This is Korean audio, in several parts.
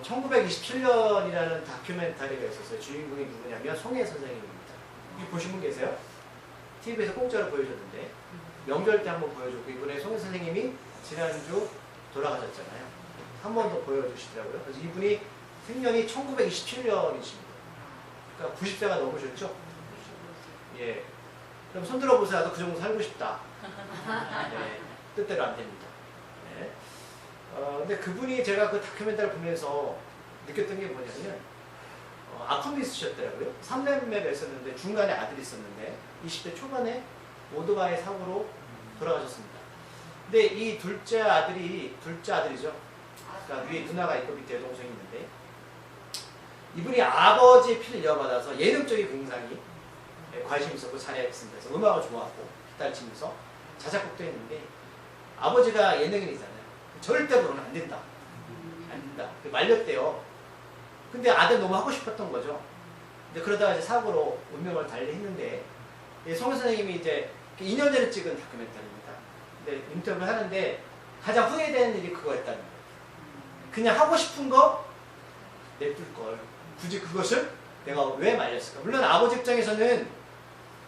1927년이라는 다큐멘터리가 있었어요. 주인공이 누구냐면 송혜 선생님입니다. 여기 보신 분 계세요? TV에서 공짜로 보여줬는데 명절 때 한번 보여줬고 이번에 송혜 선생님이 지난주 돌아가셨잖아요. 한 번 더 보여주시더라고요. 그래서 이분이 생년이 1927년이십니다. 그러니까 90세가 넘으셨죠? 예. 그럼 손들어 보세요. 나도 그 정도 살고 싶다. 네, 뜻대로 안 됩니다. 네. 근데 그분이 제가 그 다큐멘터리를 보면서 느꼈던 게 뭐냐면 아픔이 있으셨더라고요. 3남매가 있었는데 중간에 아들이 있었는데 20대 초반에 오토바이 사고로 돌아가셨습니다. 근데 이 둘째 아들이죠. 그러니까 위에 누나가 있고 밑에 여동생이 있는데 이분이 아버지의 피를 이어받아서 예능적인 굉장히 관심이 있었고 잘했습니다. 그래서 음악을 좋아하고 기타를 치면서 자작곡도 했는데 아버지가 예능인이잖아요. 절대 그러면 안 된다. 안 된다. 말렸대요. 근데 아들 너무 하고 싶었던 거죠. 근데 그러다가 이제 사고로 운명을 달리했는데 송 선생님이 이제 2년 전에 찍은 다큐멘터리입니다. 근데 인터뷰를 하는데 가장 후회되는 일이 그거였다는 거예요. 그냥 하고 싶은 거 냅둘 걸. 굳이 그것을 내가 왜 말렸을까? 물론 아버지 입장에서는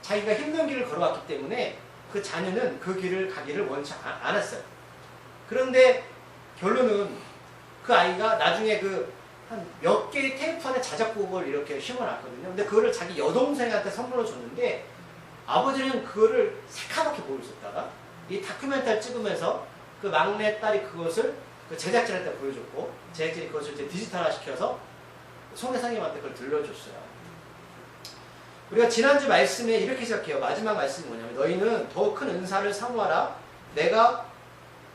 자기가 힘든 길을 걸어왔기 때문에 그 자녀는 그 길을 가기를 원치 않았어요. 그런데 결론은 그 아이가 나중에 그 한 몇 개의 테이프 안에 자작곡을 이렇게 심어놨거든요. 근데 그거를 자기 여동생한테 선물로 줬는데 아버지는 그거를 새카맣게 보고 있었다가 이 다큐멘터리 찍으면서 그 막내 딸이 그것을 그 제작진한테 보여줬고 제작진이 그것을 이제 디지털화 시켜서 송혜 선생님한테 그걸 들려줬어요. 우리가 지난주 말씀에 이렇게 시작해요. 마지막 말씀이 뭐냐면 너희는 더 큰 은사를 사모하라. 내가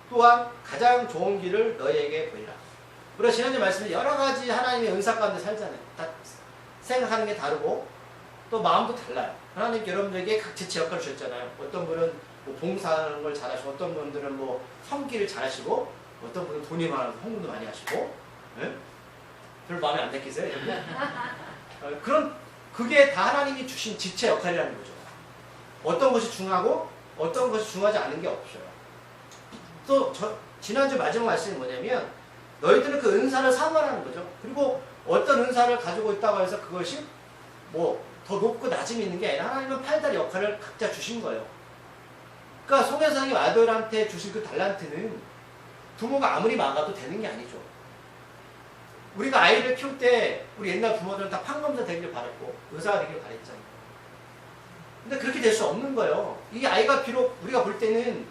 또한 가장 좋은 길을 너희에게 보이라. 우리가 지난주 말씀에 여러 가지 하나님의 은사 가운데 살잖아요. 다 생각하는 게 다르고 또 마음도 달라요. 하나님께 여러분들에게 각 지체 역할을 주셨잖아요. 어떤 분은 뭐 봉사하는 걸 잘하시고 어떤 분들은 뭐 섬기를 잘하시고 어떤 분은 돈이 많아서 홍보도 많이 하시고 네? 별로 마음에 안 드시세요? 그런 그게 다 하나님이 주신 지체 역할이라는 거죠. 어떤 것이 중하고 어떤 것이 중하지 않은 게 없어요. 또 지난주 마지막 말씀이 뭐냐면 너희들은 그 은사를 사모하라는 거죠. 그리고 어떤 은사를 가지고 있다고 해서 그것이 뭐 더 높고 낮음이 있는 게 아니라 하나님은 팔다리 역할을 각자 주신 거예요. 그러니까 송혜 선생님 아들한테 주신 그 달란트는 부모가 아무리 막아도 되는 게 아니죠. 우리가 아이를 키울 때 우리 옛날 부모들은 다 판검사 되길 바랬고 의사가 되길 바랬잖아요. 근데 그렇게 될 수 없는 거예요. 이 아이가 비록 우리가 볼 때는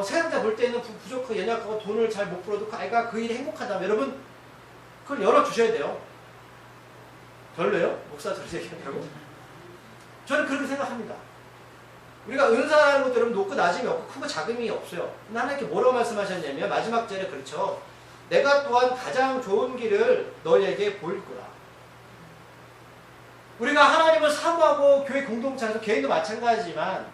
세상자 볼 때는 부족하고 연약하고 돈을 잘 못 벌어도 그 아이가 그 일이 행복하다면 여러분 그걸 열어주셔야 돼요. 별로예요? 목사 저렇게 얘기한다고? 저는 그렇게 생각합니다. 우리가 은사라는 것도 여러분 높고 낮음이 없고 크고 작음이 없어요. 근데 하나님께 뭐라고 말씀하셨냐면 마지막 절에 그렇죠. 내가 또한 가장 좋은 길을 너희에게 보일 거라. 우리가 하나님을 사모하고 교회 공동체에서 개인도 마찬가지지만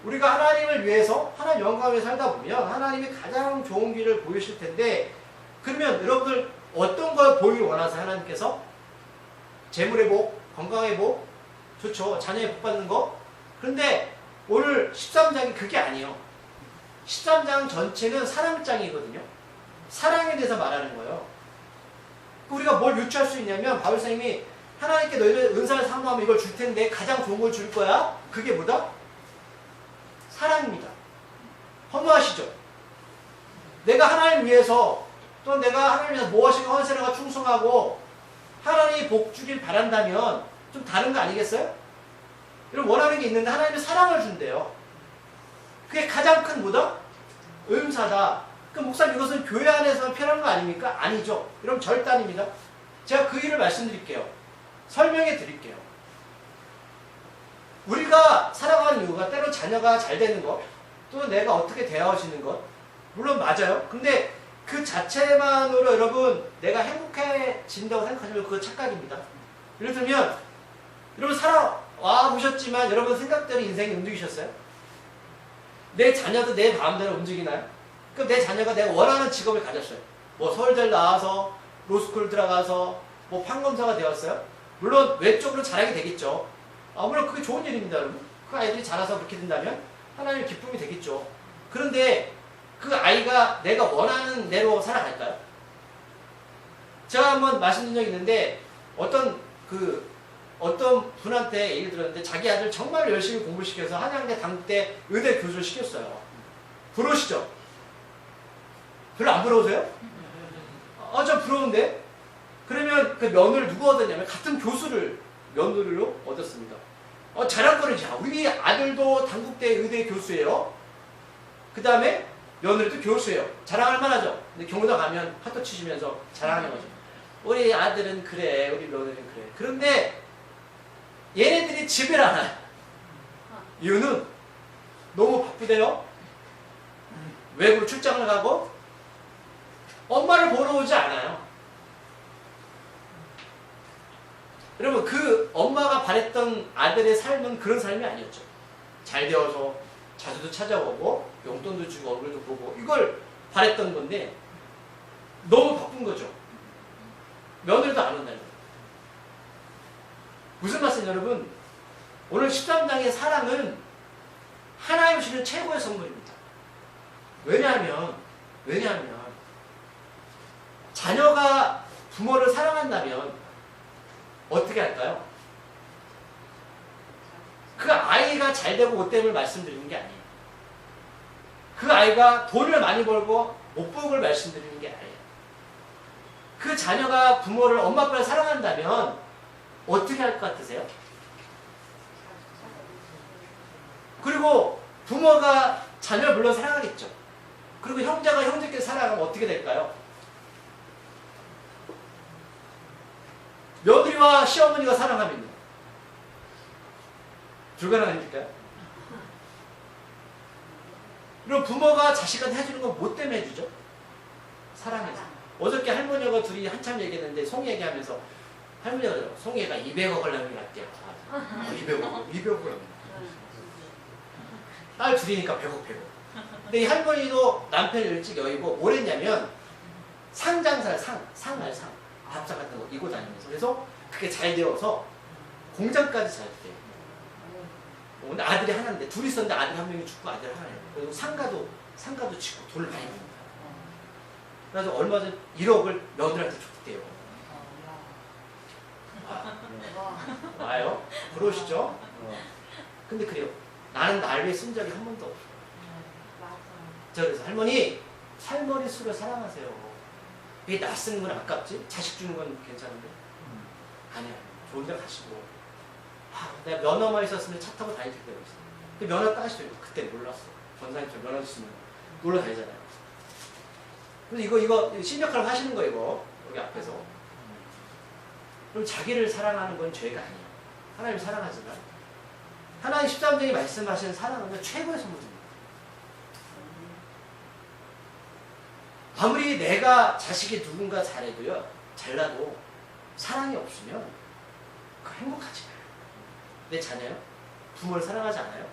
우리가 하나님을 위해서 하나님 영광을 위해 살다 보면 하나님이 가장 좋은 길을 보이실 텐데 그러면 여러분들 어떤 걸 보이길 원하세요? 하나님께서 재물의 복, 건강의 복 좋죠. 자녀의 복 받는 거. 그런데 오늘 13장이 그게 아니에요. 13장 전체는 사랑장이거든요. 사랑에 대해서 말하는 거예요. 우리가 뭘 유추할 수 있냐면 바울 선생님이 하나님께 너희들 은사를 사모하면 이걸 줄 텐데 가장 좋은 걸 줄 거야. 그게 뭐다? 사랑입니다. 허무하시죠? 내가 하나님 위해서 또 내가 하나님 위해서 무엇인가 헌세라가 충성하고 하나님이 복 주길 바란다면 좀 다른 거 아니겠어요? 여러분 원하는 게 있는데 하나님이 사랑을 준대요. 그게 가장 큰 뭐다? 은사다. 그 목사님 이것은 교회 안에서 표현한 거 아닙니까? 아니죠. 여러분 절대 아닙니다. 제가 그 일을 말씀드릴게요. 설명해 드릴게요. 우리가 살아가는 이유가 때로 자녀가 잘 되는 것, 또 내가 어떻게 대하시는 것, 물론 맞아요. 근데 그 자체만으로 여러분 내가 행복해진다고 생각하시면 그거 착각입니다. 예를 들면 여러분 살아와 보셨지만 여러분 생각대로 인생이 움직이셨어요? 내 자녀도 내 마음대로 움직이나요? 그럼 내 자녀가 내가 원하는 직업을 가졌어요. 뭐 서울대를 나와서 로스쿨 들어가서 뭐 판검사가 되었어요? 물론 외적으로 잘하게 되겠죠. 물론 그게 좋은 일입니다, 여러분. 그 아이들이 자라서 그렇게 된다면 하나님의 기쁨이 되겠죠. 그런데 그 아이가 내가 원하는 대로 살아갈까요? 제가 한번 말씀드린 적이 있는데 어떤 분한테 얘기 들었는데 자기 아들 정말 열심히 공부시켜서 한양대 당국대 의대 교수를 시켰어요. 부러우시죠? 별로 안 부러우세요? 저 부러운데? 그러면 그 면허를 누구 얻었냐면 같은 교수를 면허로 얻었습니다. 자랑거리지. 우리 아들도 당국대 의대 교수예요. 그 다음에 며느리도 교수예요. 자랑할 만하죠. 근데 경로당 가면 파토 치시면서 자랑하는 거죠. 우리 아들은 그래, 우리 며느리는 그래. 그런데 얘네들이 집을 안 와요. 이유는 너무 바쁘대요. 외국으로 출장을 가고 엄마를 보러 오지 않아요. 여러분, 그 엄마가 바랬던 아들의 삶은 그런 삶이 아니었죠. 잘 되어서 자주도 찾아오고 용돈도 주고 얼굴도 보고 이걸 바랬던 건데 너무 바쁜 거죠. 며느리도 안 온다는 거예요. 무슨 말씀 여러분? 오늘 13장의 사랑은 하나님 주시는 최고의 선물입니다. 왜냐하면 자녀가 부모를 사랑한다면 어떻게 할까요? 그 아이가 잘 되고 못됨을 말씀드리는 게 아니에요. 그 아이가 돈을 많이 벌고 못 벌고를 말씀드리는 게 아니에요. 그 자녀가 부모를 엄마 아빠를 사랑한다면 어떻게 할 것 같으세요? 그리고 부모가 자녀를 물론 사랑하겠죠. 그리고 형제가 형제끼리 사랑하면 어떻게 될까요? 며느리와 시어머니가 사랑하면요. 불가능합니까? 그럼 부모가 자식한테 해주는 건 뭐 때문에 해주죠? 사랑해서. 어저께 할머니가 둘이 한참 얘기했는데 송 얘기하면서 할머니가 송이가 200억을 남겨놨대요. 200억을. 딸 둘이니까 100억. 근데 이 할머니도 남편을 일찍 여의고 뭘 했냐면 상장사를 상. 밥상 같은 거 이고 다니면서. 그래서 그게 잘 되어서 공장까지 잘 돼요. 근데 아들이 하나인데 둘이 있었는데 아들 한 명이 죽고 아들 하나예요. 그리고 상가도 치고 돈을 많이 버는 거예요. 그래서 얼마 전 1억을 며느리한테 줬대요. 와요? 부러우시죠? 근데 그래요. 나는 날 위해 쓴 적이 한 번도 없어. 그래서 할머니 수를 사랑하세요. 왜 나 쓰는 건 아깝지? 자식 주는 건 괜찮은데? 아니야. 좋은 데 가시고. 내가 면허만 있었으면 차 타고 다닐 때가 있어. 그 면허 따시죠. 그때 몰랐어. 전사님처럼 면허 있으면 놀러 다니잖아요. 그래서 이거 신역할을 하시는 거예요, 이거. 여기 앞에서. 그럼 자기를 사랑하는 건 죄가 아니에요. 하나님 사랑하지만. 하나님 13장에 말씀하시는 사랑은 최고의 선물입니다. 아무리 내가 자식이 누군가 잘나도 사랑이 없으면 그 행복하지 않아요. 내 자녀요? 부모를 사랑하지 않아요?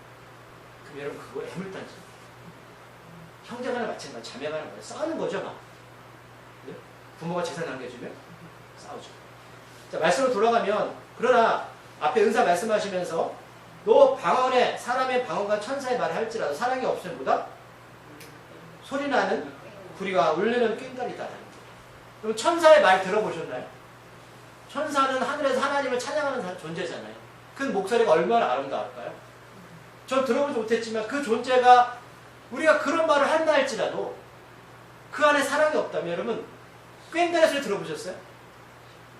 그럼 여러분 그거 애물단지. 형제간에 마찬가지, 자매간에 마찬가지. 싸우는 거죠, 막. 네? 부모가 재산 남겨주면 싸우죠. 자, 말씀으로 돌아가면, 그러나 앞에 은사 말씀하시면서 너 방언에 사람의 방언과 천사의 말을 할지라도 사랑이 없으면 뭐다? 소리나는 구리와 울리는 꽹과리다. 그럼 천사의 말 들어보셨나요? 천사는 하늘에서 하나님을 찬양하는 존재잖아요. 그 목소리가 얼마나 아름다울까요? 전 들어보지 못했지만 그 존재가 우리가 그런 말을 한다 할지라도 그 안에 사랑이 없다면 여러분 꽹과리 소리 들어보셨어요?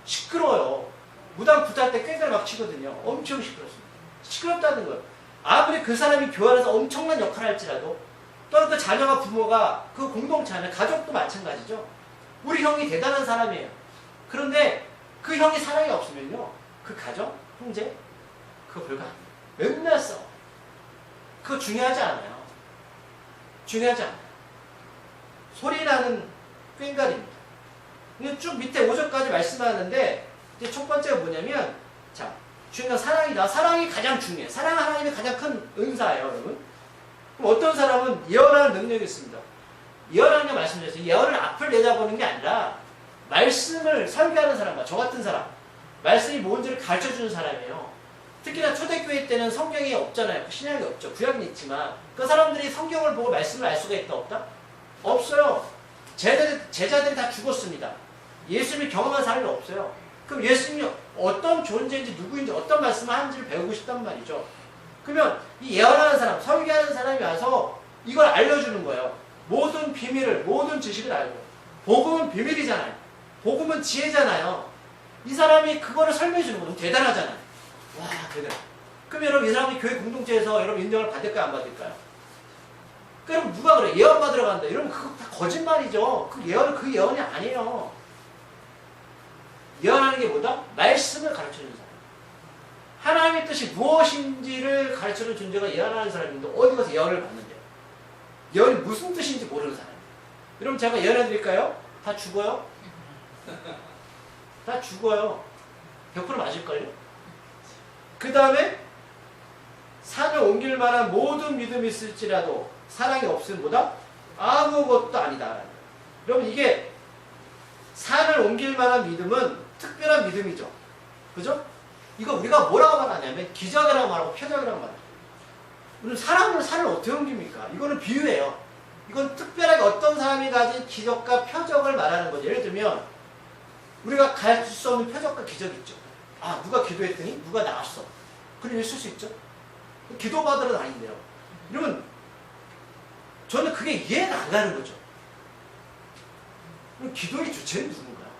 시끄러워요. 무당 부탈 때 꽹과리 막 치거든요. 엄청 시끄럽습니다. 시끄럽다는 거예요. 아무리 그 사람이 교회에서 엄청난 역할을 할지라도 또는 그 자녀가 부모가 그 공동체 안에 가족도 마찬가지죠. 우리 형이 대단한 사람이에요. 그런데 그 형이 사랑이 없으면요. 그 가정, 형제 그거 별거 아니에요. 맨날 싸워. 그거 중요하지 않아요. 소리나는 꽹과리입니다. 쭉 밑에 5절까지 말씀하는데 이제 첫 번째가 뭐냐면 자 중요한 사랑이다. 사랑이 가장 중요해요. 사랑은 하나님의 가장 큰 은사예요, 여러분. 그럼 어떤 사람은 예언하는 능력이 있습니다. 예언하는 게 말씀드렸어요. 예언을 앞을 내다보는 게 아니라 말씀을 설계하는 사람과 저 같은 사람, 말씀이 뭔지를 가르쳐주는 사람이에요. 특히나 초대교회 때는 성경이 없잖아요. 신약이 없죠. 구약은 있지만 그 사람들이 성경을 보고 말씀을 알 수가 있다 없다? 없어요. 제자들이 다 죽었습니다. 예수님이 경험한 사람이 없어요. 그럼 예수님이 어떤 존재인지 누구인지 어떤 말씀을 하는지를 배우고 싶단 말이죠. 그러면 이 예언하는 사람, 설교하는 사람이 와서 이걸 알려주는 거예요. 모든 비밀을, 모든 지식을 알고. 복음은 비밀이잖아요. 복음은 지혜잖아요. 이 사람이 그거를 설명해 주는 건 대단하잖아요. 와, 대단해. 그럼 여러분 이 사람이 교회 공동체에서 여러분 인정을 받을까요? 안 받을까요? 그럼 누가 그래? 예언 받으러 간다. 이러면 그거 다 거짓말이죠. 그 예언이 아니에요. 예언하는 게 뭐다? 말씀을 가르쳐주는 사람. 하나님의 뜻이 무엇인지를 가르쳐주는 존재가 예언하는 사람인데 어디 가서 예언을 받는데요? 예언이 무슨 뜻인지 모르는 사람. 여러분 제가 예언해 드릴까요? 다 죽어요? 다 죽어요. 100% 맞을걸요? 그 다음에 산을 옮길 만한 모든 믿음이 있을지라도 사랑이 없으면 뭐다? 아무것도 아니다. 여러분 이게 산을 옮길 만한 믿음은 특별한 믿음이죠. 그죠? 이거 우리가 뭐라고 말하냐면 기적이라고 말하고 표적이라고 말해요. 우리는 사람을 산을 어떻게 옮깁니까? 이거는 비유예요. 이건 특별하게 어떤 사람이 가진 기적과 표적을 말하는 거죠. 예를 들면 우리가 가질 수 없는 표적과 기적이 있죠. 아, 누가 기도했더니 누가 나왔어. 그런 일 쓸 수 있죠. 기도 받으러 다닌대요. 이러면 저는 그게 이해가 안 가는 거죠. 그럼 기도의 주체는 누군가요?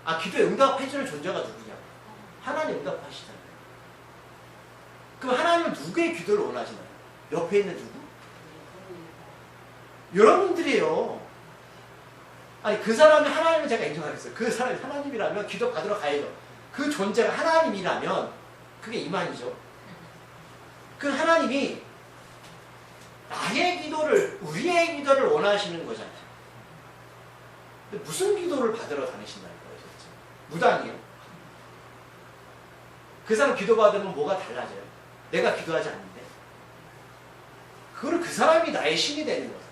아, 기도에 응답해주는 존재가 누구냐? 하나님 응답하시잖아요. 그럼 하나님은 누구의 기도를 원하시나요? 옆에 있는 누구? 여러분들이에요. 아니 그 사람이 하나님을 제가 인정하겠어요. 그 사람이 하나님이라면 기도 받으러 가야죠. 그 존재가 하나님이라면 그게 이만이죠. 그 하나님이 나의 기도를, 우리의 기도를 원하시는 거잖아요. 근데 무슨 기도를 받으러 다니신다는 거예요, 도대체? 무당이에요. 그 사람 기도 받으면 뭐가 달라져요? 내가 기도하지 않는데. 그걸 그 사람이 나의 신이 되는 거잖아요.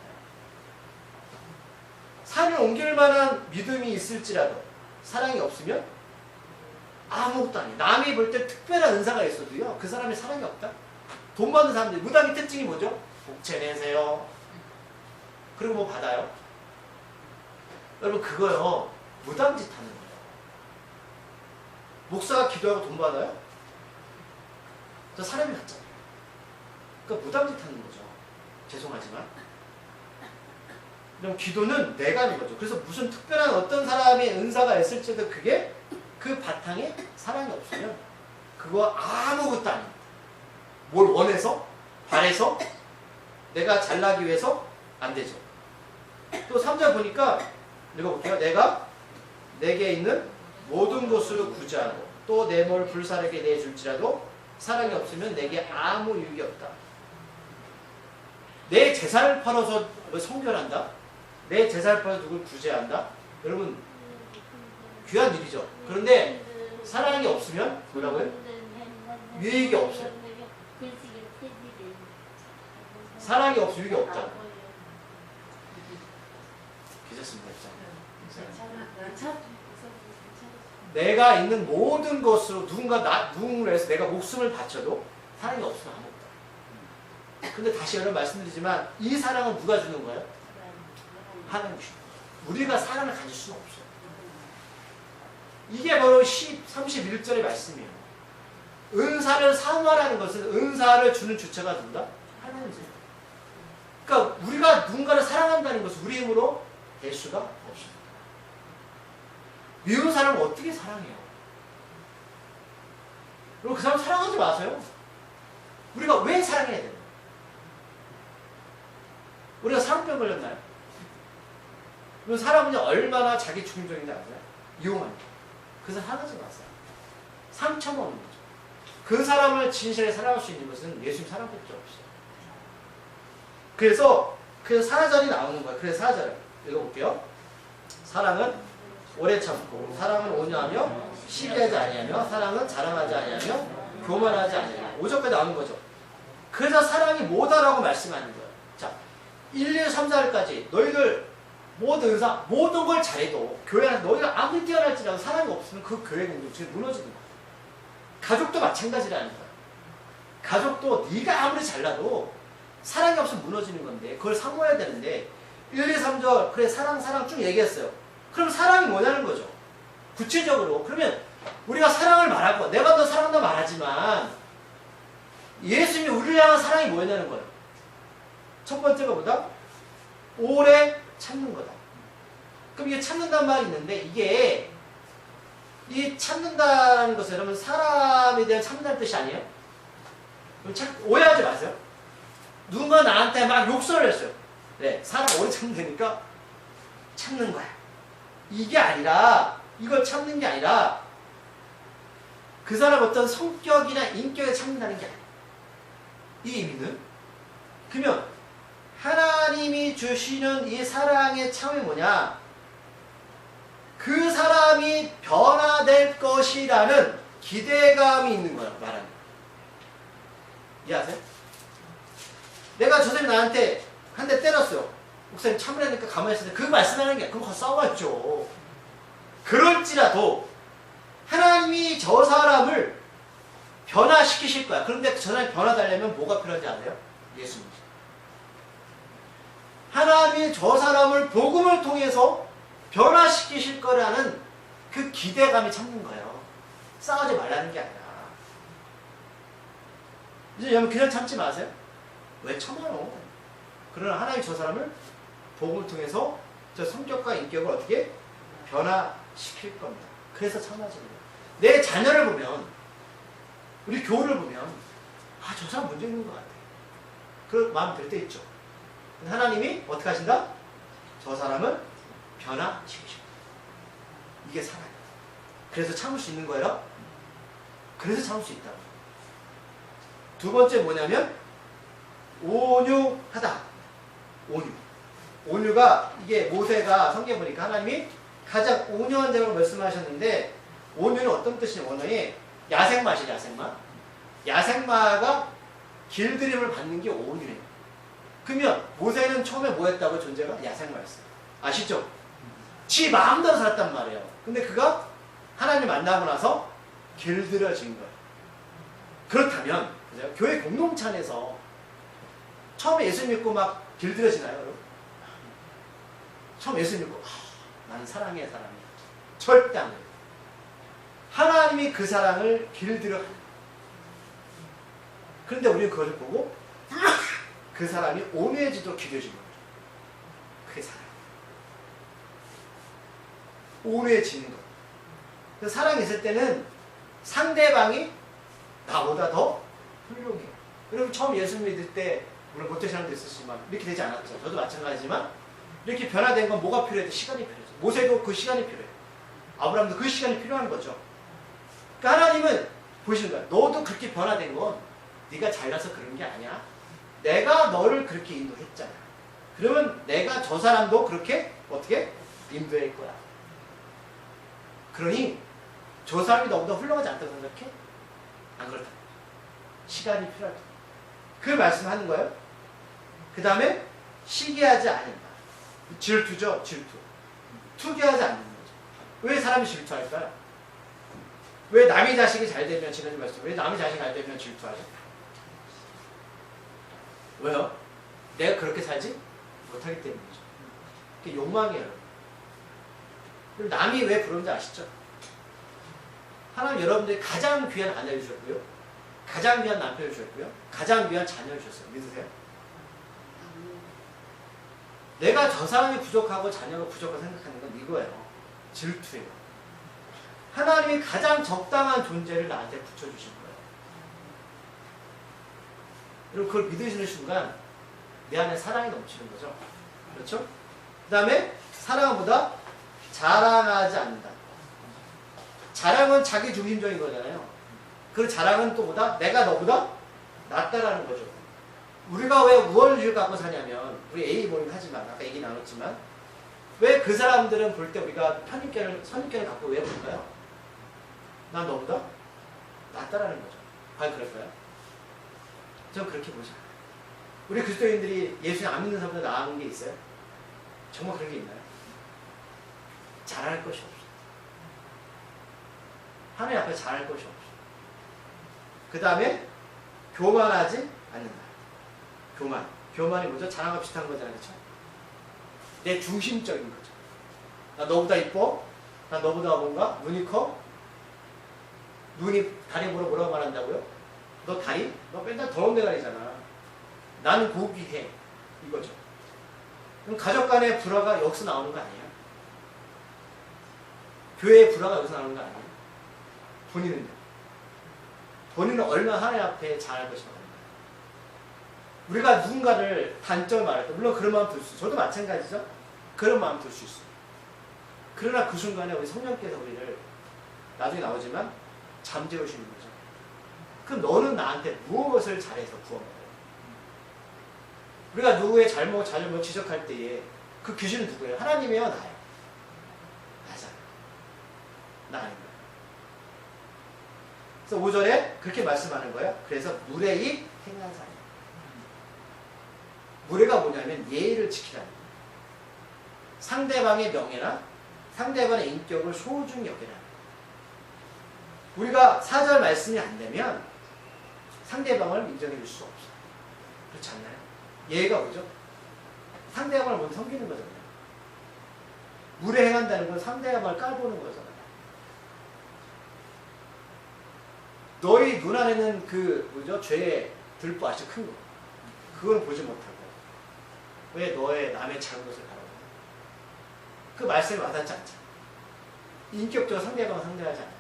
산을 옮길 만한 믿음이 있을지라도 사랑이 없으면 아무것도 아니에요. 남이 볼 때 특별한 은사가 있어도요, 그 사람이 사랑이 없다? 돈 받는 사람들, 무당의 특징이 뭐죠? 복채 내세요. 그리고 뭐 받아요? 여러분 그거요, 무당짓 하는 거예요. 목사가 기도하고 돈 받아요? 저 사람이 같잖아요. 그러니까 무당짓 하는 거죠. 죄송하지만. 그럼 기도는 내가 하는 거죠. 그래서 무슨 특별한 어떤 사람의 은사가 있을지도 그게 그 바탕에 사랑이 없으면 그거 아무것도 아닙니다. 뭘 원해서? 바래서? 내가 잘나기 위해서? 안 되죠. 또 3절 보니까 읽어볼게요. 내가 내게 있는 모든 것으로 구제하고 또 내 몸을 불사르게 내줄지라도 사랑이 없으면 내게 아무 유익이 없다. 내 재산을 팔아서 성결한다? 내 재산을 팔아서 누굴 구제한다? 여러분 귀한 일이죠. 그런데 사랑이 없으면 뭐라고요? 유익이 없어요. 사랑이 없으면 유익이 없잖아. 괜찮습니다. 내가 있는 모든 것으로 누군가를 위해서 내가 목숨을 바쳐도 사랑이 없으면 아무것도. 근데 다시 여러분 말씀드리지만 이 사랑은 누가 주는 거예요? 하나님 주는 거예요. 우리가 사랑을 가질 수는 없어요. 이게 바로 31절의 말씀이에요. 은사를 사모하라는 것은 은사를 주는 주체가 누구다? 하나님이세요. 그러니까 우리가 누군가를 사랑한다는 것은 우리 힘으로 될 수가 없습니다. 미운 사람을 어떻게 사랑해요? 그리고 그 사람 사랑하지 마세요. 우리가 왜 사랑해야 돼요? 우리가 사랑병 걸렸나요? 그럼 사람은 얼마나 자기 중심적인지 아세요? 이용합니다. 그래서 사랑하지 마세요. 상처만 오는 거죠. 그 사람을 진실에 사랑할 수 있는 것은 예수님 사랑밖에 없어요. 그래서 4절이 나오는 거예요. 그래서 4절 읽어볼게요. 사랑은 오래 참고, 사랑은 온유하며 시기하지 아니하며, 사랑은 자랑하지 아니하며 교만하지 아니하며. 5절까지 나오는 거죠. 그래서 사랑이 뭐다라고 말씀하는 거예요. 자, 1, 2, 3, 4절까지 너희들 모든 은사, 모든 걸 잘해도 교회 안에서 너희가 아무리 뛰어날지라도 사랑이 없으면 그 교회 공동체가 무너지는 거예요. 가족도 마찬가지라는 거예요. 가족도 네가 아무리 잘나도 사랑이 없으면 무너지는 건데 그걸 사모해야 되는데 1, 2, 3절 그래 사랑 사랑 쭉 얘기했어요. 그럼 사랑이 뭐냐는 거죠. 구체적으로 그러면 우리가 사랑을 말하고 내가 너 사랑도 말하지만 예수님이 우리를 향한 사랑이 뭐냐는 거예요. 첫 번째가 뭐다? 오래 참는 거다. 그럼 이게 참는다는 말이 있는데 이게 이 참는다는 것은 여러분 사람에 대한 참는다는 뜻이 아니에요? 오해하지 마세요. 누군가 나한테 막 욕설을 했어요. 네, 사람 오래 참는 되니까 참는 거야. 이게 아니라 이걸 참는 게 아니라 그 사람 어떤 성격이나 인격에 참는다는 게 아니에요. 이 의미는 그러면 하나님이 주시는 이 사랑의 참이 뭐냐? 그 사람이 변화될 것이라는 기대감이 있는 거야, 말하는 거야. 이해하세요? 내가 저 사람이 나한테 한 대 때렸어요. 목사님 참으라니까 가만히 있었는데 그 말씀하는 게 그럼 싸웠죠. 그럴지라도 하나님이 저 사람을 변화시키실 거야. 그런데 저 사람이 변화되려면 뭐가 필요한지 아세요? 예수님. 하나님이 저 사람을 복음을 통해서 변화시키실 거라는 그 기대감이 참는 거예요. 싸우지 말라는 게 아니라. 이제 여러분 그냥 참지 마세요. 왜 참아요? 그러나 하나님이 저 사람을 복음을 통해서 저 성격과 인격을 어떻게 변화시킬 겁니다. 그래서 참아지는 거예요. 내 자녀를 보면 우리 교우를 보면 아, 저 사람 문제 있는 것 같아. 그런 마음 들 때 있죠. 하나님이 어떻게 하신다? 저 사람을 변화시키십니다. 이게 사랑이에요. 그래서 참을 수 있는 거예요. 그래서 참을 수 있다고. 두 번째 뭐냐면 온유하다. 온유. 온유가 이게 모세가 성경 보니까 하나님이 가장 온유한 자라고 말씀하셨는데 온유는 어떤 뜻이냐? 원어에 야생마시죠. 야생마. 야생마가 길들임을 받는 게 온유예요. 그러면 모세는 처음에 뭐 했다고? 존재가 야생마였어요. 아시죠? 지 마음대로 살았단 말이에요. 근데 그가 하나님 만나고 나서 길들여진 거예요. 그렇다면 그죠? 교회 공동체 안에서 처음에 예수 믿고 막 길들여지나요? 여러분? 처음 예수 믿고 나는 사랑해 사랑해. 절대 안 해요. 하나님이 그 사랑을 길들여. 그런데 우리는 그것을 보고 그 사람이 온유해지도록 기도해주는 거죠. 그게 사랑. 온유해지는 것. 그래서 사랑이 있을 때는 상대방이 나보다 더 훌륭해. 여러분 처음 예수 믿을 때 물론 못된 사람도 있었지만 이렇게 되지 않았죠. 저도 마찬가지지만 이렇게 변화된 건 뭐가 필요해도 시간이 필요해요. 모세도 그 시간이 필요해요. 아브라함도 그 시간이 필요한 거죠. 그러니까 하나님은 보시는 거야. 너도 그렇게 변화된 건 네가 잘나서 그런 게 아니야. 내가 너를 그렇게 인도했잖아. 그러면 내가 저 사람도 그렇게 어떻게 인도할 거야. 그러니 저 사람이 너보다 훌륭하지 않다고 생각해? 안 그렇다. 시간이 필요하다. 그 말씀하는 거예요. 그 다음에 시기하지 않는다. 질투죠. 질투. 투기하지 않는 거죠. 왜 사람이 질투할까요? 왜 남의 자식이 잘 되면 지난주 말씀 왜 남의 자식이 잘 되면 질투하죠? 왜요? 내가 그렇게 살지 못하기 때문이죠. 그게 욕망이에요. 그리고 남이 왜 부러운지 아시죠? 하나님 여러분들이 가장 귀한 아내를 주셨고요. 가장 귀한 남편을 주셨고요. 가장 귀한 자녀를 주셨어요. 믿으세요? 내가 저 사람이 부족하고 자녀가 부족하고 생각하는 건 이거예요. 질투예요. 하나님이 가장 적당한 존재를 나한테 붙여주신 거예요. 여러분 그걸 믿으시는 순간 내 안에 사랑이 넘치는 거죠. 그렇죠? 그 다음에 사랑은 보다 자랑하지 않는다. 자랑은 자기 중심적인 거잖아요. 그 자랑은 또 보다 내가 너보다 낫다라는 거죠. 우리가 왜 우월주의를 갖고 사냐면 우리 A 모임 하지만 아까 얘기 나눴지만 왜 그 사람들은 볼 때 우리가 선입견을 갖고 왜 볼까요? 난 너보다 낫다라는 거죠. 과연 그럴까요? 전 그렇게 보지 않아요. 우리 그리스도인들이 예수님 안 믿는 사람보다 나은 게 있어요? 정말 그런 게 있나요? 잘할 것이 없어. 하나님 앞에 잘할 것이 없어. 그 다음에 교만하지 않는다. 교만이 뭐죠? 자랑과 비슷한 거잖아요. 그렇죠? 내 중심적인 거죠. 나 너보다 이뻐? 나 너보다 뭔가 눈이 커? 눈이 다리 보러 뭐라고 말한다고요? 너 다리? 너 맨날 더러운 대가리잖아. 나는 고귀해. 이거죠. 그럼 가족 간의 불화가 여기서 나오는 거 아니야? 교회의 불화가 여기서 나오는 거 아니야? 본인은요? 본인은 얼마나 하나님 앞에 잘할 것인가. 우리가 누군가를 단점을 말할 때 물론 그런 마음 들 수 있어요. 저도 마찬가지죠. 그런 마음 들 수 있어요. 그러나 그 순간에 우리 성령께서 우리를 나중에 나오지만 잠재우시는 거죠. 그럼 너는 나한테 무엇을 잘해서 구원받아요? 우리가 누구의 잘못 지적할 때에 그 귀신은 누구예요? 하나님이에요? 나예요? 나잖아요. 나 아닌 거예요. 그래서 5절에 그렇게 말씀하는 거예요. 그래서 무례히 행한 사람. 무례가 뭐냐면 예의를 지키라는 거예요. 상대방의 명예나 상대방의 인격을 소중히 여기라는 거예요. 우리가 4절 말씀이 안 되면 상대방을 인정해 줄 수 없어요. 그렇지 않나요? 예의가 뭐죠? 상대방을 먼저 섬기는 거잖아요. 무례 행한다는 건 상대방을 깔보는 거잖아요. 너희 눈 안에는 그 뭐죠? 죄의 들보 아주 큰 거. 그걸 보지 못하고 왜 너의 남의 작은 것을 바라보냐? 그 말씀에 와닿지 않죠. 인격적으로 상대방을 상대하지 않아요.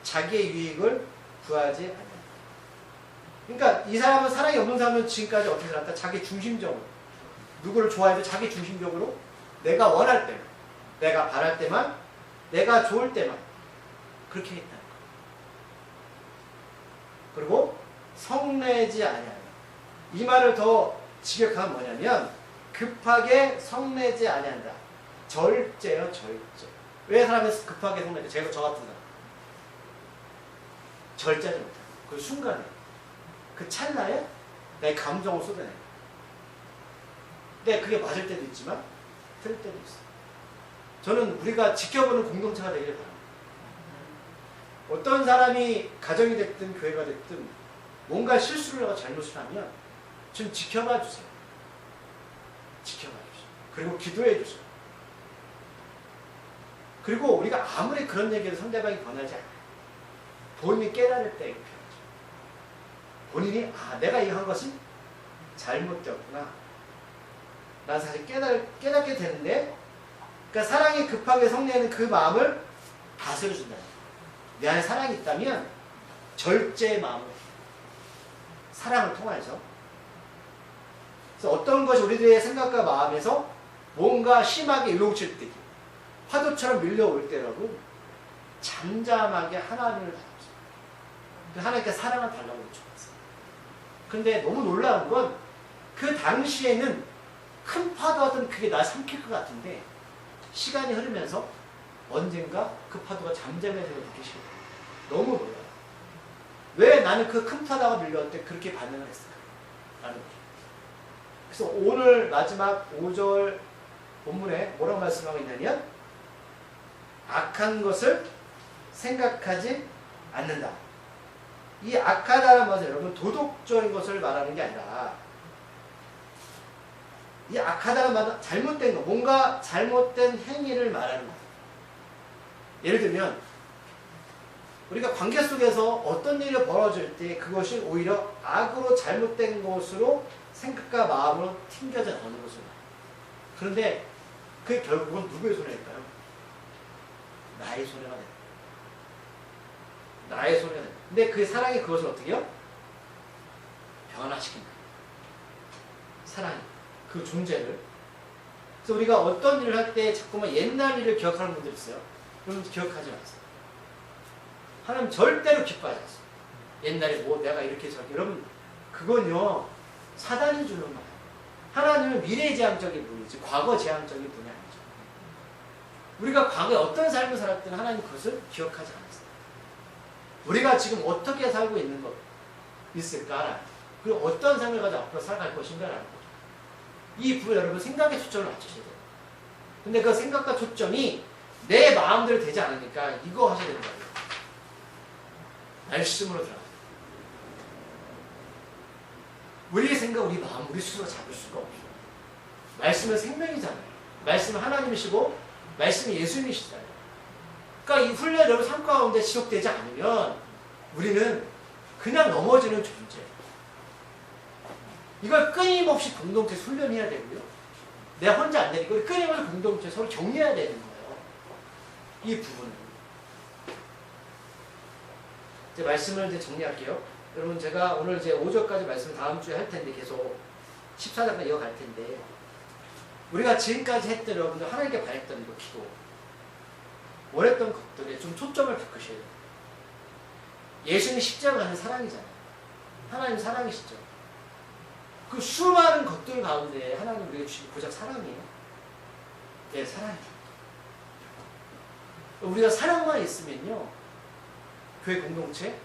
자기의 유익을 구하지 않아요. 그러니까 이 사람은 사랑이 없는 사람은 지금까지 어떻게 살았다? 자기 중심적으로 누구를 좋아해도 자기 중심적으로 내가 원할 때만, 내가 바랄 때만, 내가 좋을 때만 그렇게 했다는 거예요. 그리고 성내지 아니하며 이 말을 더 직역하면 뭐냐면 급하게 성내지 아니한다. 절제요, 절제. 왜 사람이 급하게 성내죠? 제가 저 같은 사람. 절제하지 못해요. 그 순간에, 그 찰나에 내 감정을 쏟아내요. 근데 그게 맞을 때도 있지만 틀릴 때도 있어요. 저는 우리가 지켜보는 공동체가 되기를 바랍니다. 어떤 사람이 가정이 됐든 교회가 됐든 뭔가 실수를 하고 잘못을 하면 좀 지켜봐 주세요. 지켜봐 주세요. 그리고 기도해 주세요. 그리고 우리가 아무리 그런 얘기해도 상대방이 변하지 않아요. 본인이 깨달을 때 이렇게 하죠. 본인이 내가 이거 한 것이 잘못되었구나. 난 사실 깨닫게 되는데 그러니까 사랑이 급하게 성내는 그 마음을 다스려준다. 내 안에 사랑이 있다면 절제의 마음으로 사랑을 통해서 그래서 어떤 것이 우리들의 생각과 마음에서 뭔가 심하게 요동칠 때 파도처럼 밀려올 때라도 잠잠하게 하나님을 바라보세요. 하나님께 사랑을 달라고 요청했어요. 근데 너무 놀라운 건 그 당시에는 큰 파도하던 그게 날 삼킬 것 같은데 시간이 흐르면서 언젠가 그 파도가 잠잠해서 느끼시게 돼요. 너무 놀라요. 왜 나는 그 큰 파도가 밀려올 때 그렇게 반응을 했을까? 라는 거죠. 그래서 오늘 마지막 5절 본문에 뭐라고 말씀하고 있냐면 악한 것을 생각하지 않는다. 이 악하다는 것은 여러분 도덕적인 것을 말하는 게 아니라 이 악하다는 말은 잘못된 거, 뭔가 잘못된 행위를 말하는 거예요. 예를 들면 우리가 관계 속에서 어떤 일이 벌어질 때 그것이 오히려 악으로 잘못된 것으로 생각과 마음으로 튕겨져 나오는 것을 말해요. 그런데 그게 결국은 누구의 손해일까요? 나의 손해가 됩니다. 나의 손해가 됩니다. 근데 그 사랑이 그것을 어떻게 해요? 변화시킨다. 사랑이. 그 존재를. 그래서 우리가 어떤 일을 할 때 자꾸만 옛날 일을 기억하는 분들이 있어요. 그럼 기억하지 마세요. 하나님 절대로 기뻐하지 않습니다. 옛날에 뭐 내가 이렇게 저렇게. 여러분 그건요 사단이 주는 거예요. 하나님은 미래지향적인 분이지 과거지향적인 분이 아니죠. 우리가 과거에 어떤 삶을 살았든 하나님 그것을 기억하지 않았어요. 우리가 지금 어떻게 살고 있는 것 있을까? 그리고 어떤 삶을 가지고 앞으로 살아갈 것인가라는 거죠. 이 부분 여러분 생각의 초점을 맞추셔야 돼요. 근데 그 생각과 초점이 내 마음대로 되지 않으니까 이거 하셔야 되는 거예요. 말씀으로 들어가요. 우리의 생각, 우리 마음, 우리 스스로 잡을 수가 없어요. 말씀은 생명이잖아요. 말씀은 하나님이시고 말씀이 예수님이시잖아요. 그러니까 이 훈련을 삶 가운데 지속되지 않으면 우리는 그냥 넘어지는 존재예요. 이걸 끊임없이 공동체에서 훈련해야 되고요. 내가 혼자 안 되는 걸 끊임없이 공동체에서 서로 격려해야 되는 거예요. 이 부분을. 이제 말씀을 이제 정리할게요. 여러분 제가 오늘 이제 5절까지 말씀을 다음 주에 할 텐데 계속 14절까지 이어갈 텐데 우리가 지금까지 했던 여러분들 하나님께 바랬던 이거 기도 원했던 것들에 좀 초점을 바꾸셔야 돼요. 예수님 십자가 가는 사랑이잖아요. 하나님 사랑이시죠. 그 수많은 것들 가운데 하나님 우리에게 주신 고작 사랑이에요. 네, 사랑이에요. 우리가 사랑만 있으면요 교회 공동체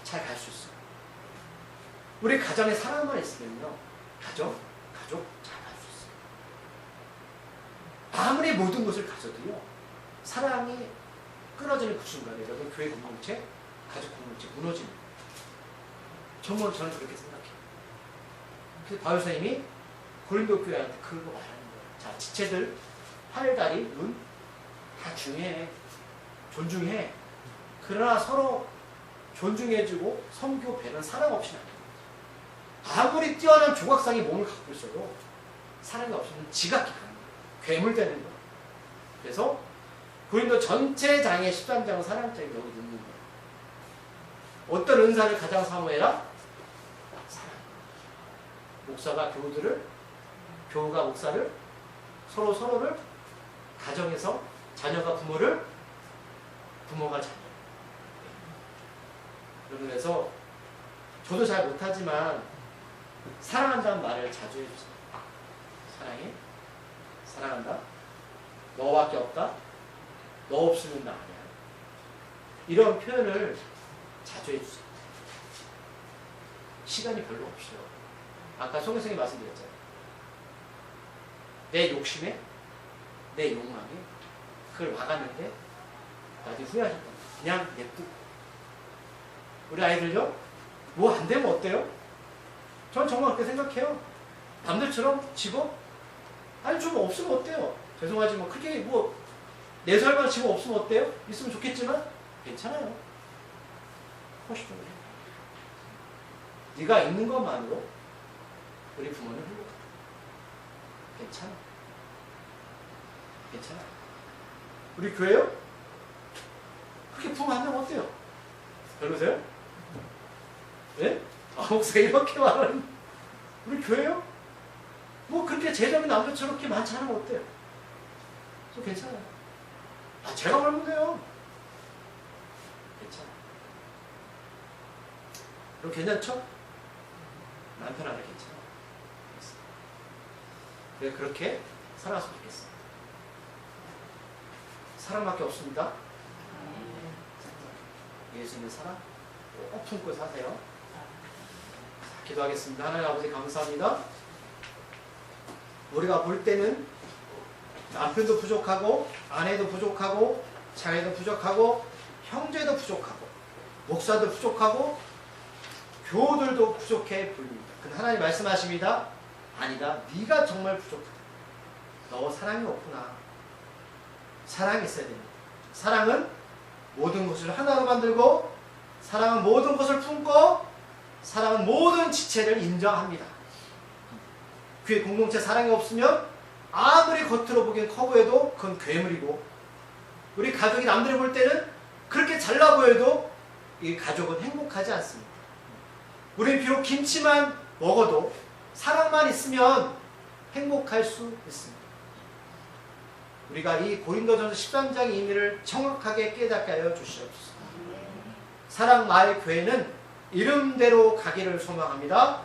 잘 갈 수 있어요. 우리 가정에 사랑만 있으면요 가족 잘 갈 수 있어요. 아무리 모든 것을 가져도요 사랑이 끊어지는 그 순간에 여러분 교회 공동체 가족 공동체 무너지는 거예요. 정말 저는 그렇게 생각해요. 그래서 바울 선생님이 고린도 교회한테 그거 말하는 거예요. 자, 지체들 팔, 다리, 눈 다 중요해. 존중해. 그러나 서로 존중해주고 섬기고 배는 사랑 없이는 안 됩니다. 아무리 뛰어난 조각상의 몸을 갖고 있어도 사랑이 없으면 지각이 가는 거예요. 괴물되는 거예요. 그래서 고린도 전체 장의 13장은 사랑장이 여기 있는 거예요. 어떤 은사를 가장 사모해라? 사랑. 목사가 교우들을, 교우가 목사를, 서로를 가정에서 자녀가 부모를, 부모가 자녀. 그래서 저도 잘 못하지만 사랑한다는 말을 자주 해주세요. 사랑해? 사랑한다? 너밖에 없다? 너 없으면 나 아니야. 이런 표현을 자주 해주세요. 시간이 별로 없어요. 아까 송 선생님이 말씀드렸잖아요. 내 욕심에, 내 욕망에 그걸 막았는데 나중에 후회하셨다. 그냥 냅두고. 우리 아이들요? 뭐 안 되면 어때요? 전 정말 그렇게 생각해요. 남들처럼 직업? 아니 좀 없으면 어때요? 죄송하지만 크게 뭐 4살만 직업 없으면 어때요? 있으면 좋겠지만 괜찮아요. 훨씬 좀 네가 있는 것만으로 우리 부모는 행복하다. 괜찮아. 괜찮아. 우리 교회요? 그렇게 부모 안 나면 어때요? 별로세요? 네? 목사가 이렇게 말하는 우리 교회요? 뭐 그렇게 재정이 남들처럼 그렇게 많지 않으면 어때요? 저 괜찮아요. 아, 제가 벌면 돼요. 괜찮아. 그럼 괜찮죠? 남편 안에 괜찮아. 그래, 그렇게 살아갔으면 좋겠어요. 사랑밖에 없습니다. 예수님의 사랑 꼭 품고 사세요. 기도하겠습니다. 하나님 아버지 감사합니다. 우리가 볼 때는 남편도 부족하고 아내도 부족하고 자녀도 부족하고 형제도 부족하고 목사도 부족하고 교우들도 부족해 보입니다. 근데 하나님 말씀하십니다. 아니다. 네가 정말 부족하다. 너 사랑이 없구나. 사랑이 있어야 됩니다. 사랑은 모든 것을 하나로 만들고 사랑은 모든 것을 품고 사랑은 모든 지체를 인정합니다. 교회 공동체 사랑이 없으면 아무리 겉으로 보기엔 커 보여도 그건 괴물이고 우리 가족이 남들이 볼 때는 그렇게 잘나 보여도 이 가족은 행복하지 않습니다. 우리는 비록 김치만 먹어도 사랑만 있으면 행복할 수 있습니다. 우리가 이 고린도전서 13장의 의미를 정확하게 깨닫게 하여 주시옵소서. 사랑 마을 교회는 이름대로 가기를 소망합니다.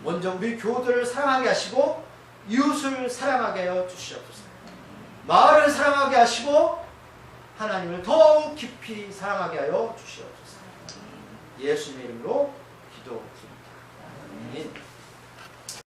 먼저 우리 교우들을 사랑하게 하시고 이웃을 사랑하게 하여 주시옵소서. 마을을 사랑하게 하시고 하나님을 더욱 깊이 사랑하게 하여 주시옵소서. 예수님의 이름으로 기도드립니다. 아멘.